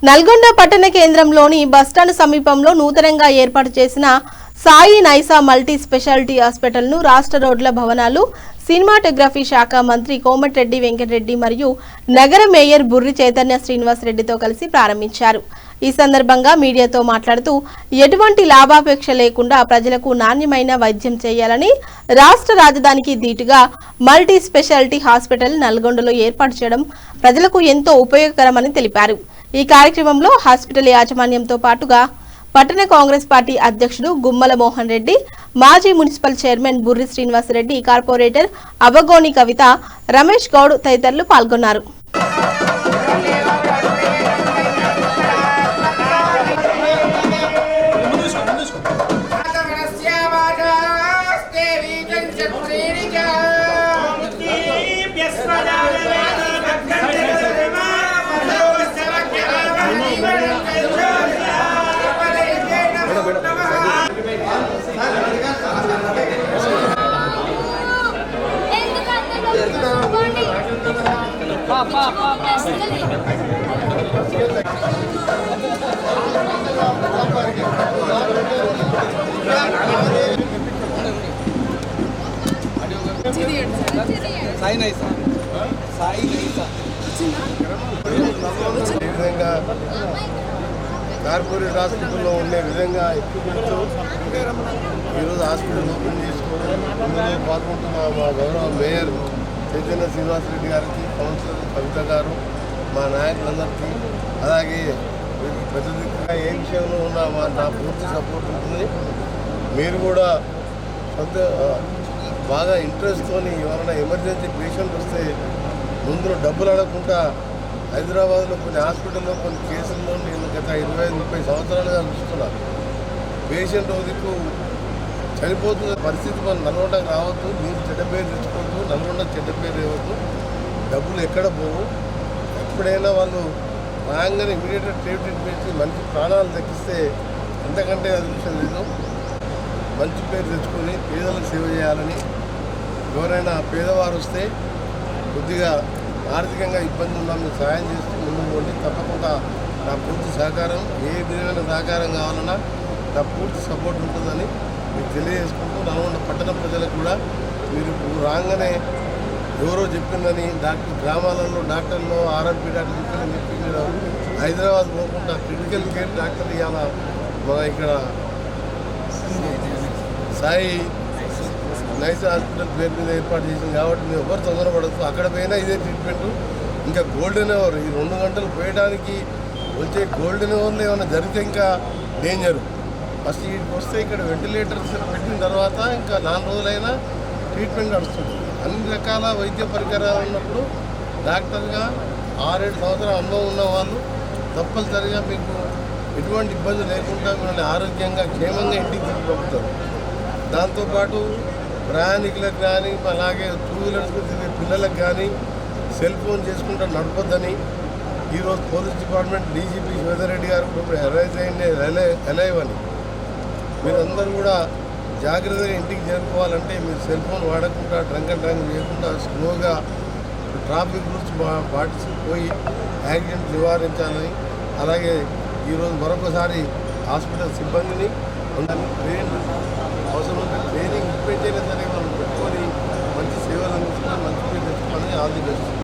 నల్గొండ పట్టణ కేంద్రంలోని బస్టాండ్ సమీపంలో నూతనంగా ఏర్పాటు చేసిన సాయి నైసా మల్టీ స్పెషాలిటీ హాస్పిటల్ను రాష్ట్ర రోడ్ల భవనాలు సినిమాటోగ్రఫీ శాఖ మంత్రి కోమటిరెడ్డి వెంకటరెడ్డి మరియు నగర మేయర్ బుర్రి చైతన్య శ్రీనివాస్ రెడ్డితో కలిసి ప్రారంభించారు. ఈ సందర్భంగా మీడియాతో మాట్లాడుతూ ఎటువంటి లాభాపేక్ష లేకుండా ప్రజలకు నాణ్యమైన వైద్యం చేయాలని రాష్ట్ర రాజధానికి దీటుగా మల్టీ స్పెషాలిటీ హాస్పిటల్ నల్గొండలో ఏర్పాటు చేయడం ప్రజలకు ఎంతో ఉపయోగకరమని తెలిపారు. ఈ కార్యక్రమంలో హాస్పిటల్ యాజమాన్యంతో పాటుగా పట్టణ కాంగ్రెస్ పార్టీ అధ్యక్షుడు గుమ్మల మోహన్ రెడ్డి, మాజీ municipal chairman Burri Srinivas Reddy, corporator Avagoni Kavitha, Ramesh Goud తదితరులు పాల్గొన్నారు. కార్పొరేట్ హాస్పిటల్లో ఉండే విధంగా ఈరోజు హాస్పిటల్ ఓపెన్ చేసుకోవడం ఇందులో పాల్గొంటున్న మా గౌరవ మేయర్ చైతన్య శ్రీనివాస్ రెడ్డి గారికి, కౌన్సిలర్ కవిత గారు, మా నాయకులందరికీ, అలాగే పెద్ద దిక్కుగా ఏ విషయంలో ఉన్నా నా పూర్తి సపోర్ట్ ఉంటుంది. మీరు కూడా బాగా ఇంట్రెస్ట్తో ఎవరైనా ఎమర్జెన్సీ పేషెంట్ వస్తే ముందు డబ్బులు అడగకుండా హైదరాబాద్లో కొన్ని హాస్పిటల్లో కొన్ని కేసుల్లో నేను గత 25-30 సంవత్సరాలుగా చూస్తున్నాను. పేషెంట్ దిక్కు చనిపోతున్న పరిస్థితి మనం నల్గొండకు రావద్దు, మీరు చెడ్డ పేరు తెచ్చుకోవద్దు, నల్గొండ చెడ్డ పేరు ఇవ్వద్దు, డబ్బులు ఎక్కడ పోవు. ఎప్పుడైనా వాళ్ళు రాగానే ఇమీడియట్గా ట్రీట్మెంట్ చేసి మంచి ప్రాణాలు దక్కిస్తే ఎంతకంటే అదృష్టం లేదు. మంచి పేరు తెచ్చుకొని పేదలకు సేవ చేయాలని, ఎవరైనా పేదవారు వస్తే కొద్దిగా ఆర్థికంగా ఇబ్బంది ఉన్నా మీరు సహాయం చేస్తూ ముందుకు పోండి. తప్పకుండా నా పూర్తి సహకారం, ఏ విధమైన సహకారం కావాలన్నా నా పూర్తి సపోర్ట్ ఉంటుందని మీకు తెలియజేసుకుంటూ, నల్గొండ పట్టణ ప్రజలకు కూడా మీరు రాగానే ఎవరో చెప్పిందని గ్రామాలలో డాక్టర్లు ఆర్ఎంపీ డాక్టర్ చెప్పిందని చెప్పి మీరు హైదరాబాద్ పోకుండా క్రిటికల్ కేర్ డాక్టర్ ఇవాళ మన ఇక్కడ సాయి నైసా హాస్పిటల్ పేరు మీద ఏర్పాటు చేసింది కాబట్టి మీరు ఎవరు తొందరపడద్దు. అక్కడ పోయినా ఇదే ట్రీట్మెంట్. ఇంకా గోల్డెన్ అవర్ ఈ 2 గంటలు పోయడానికి వచ్చే గోల్డెన్ అవర్లో ఏమైనా జరిగితే ఇంకా డేంజరు. ఫస్ట్ వీటికి వస్తే ఇక్కడ వెంటిలేటర్స్ పెట్టిన తర్వాత ఇంకా 4 రోజులైనా ట్రీట్మెంట్ నడుస్తుంది. అన్ని రకాల వైద్య పరికరాలు ఉన్నప్పుడు డాక్టర్గా 6-7 సంవత్సరాల అనుభవం ఉన్న వాళ్ళు తప్పనిసరిగా మీకు ఎటువంటి ఇబ్బంది లేకుండా మిమ్మల్ని ఆరోగ్యంగా క్షేమంగా ఇంటికి తీసుకుపోతారు. దాంతోపాటు ప్రయాణికులకు కానీ, అలాగే 2 వీలర్స్ తిరిగే పిల్లలకు కానీ సెల్ ఫోన్ చేసుకుంటూ నడపొద్దని ఈరోజు పోలీస్ డిపార్ట్మెంట్ డీజీపీ శివధరెడ్డి గారు ఇప్పుడు అరైజ్ అయింది ఎలైవ్ అని. మీరందరూ కూడా జాగ్రత్తగా ఇంటికి చేరుకోవాలంటే మీరు సెల్ ఫోన్ వాడకుండా, డ్రంక్ అండ్ డ్రైవ్ చేయకుండా స్లోగా ట్రాఫిక్ రూల్స్ పాటించిపోయి యాక్సిడెంట్ నివారించాలని, అలాగే ఈరోజు మరొకసారి హాస్పిటల్ సిబ్బందిని అందరినీ అవసరం ఉంటే ట్రైనింగ్ ఇప్పించైనా సరే మనం పెట్టుకొని మంచి సేవలు అందించుకొని మంచి పేరు తెచ్చుకోవాలని ఆల్ ది బెస్ట్.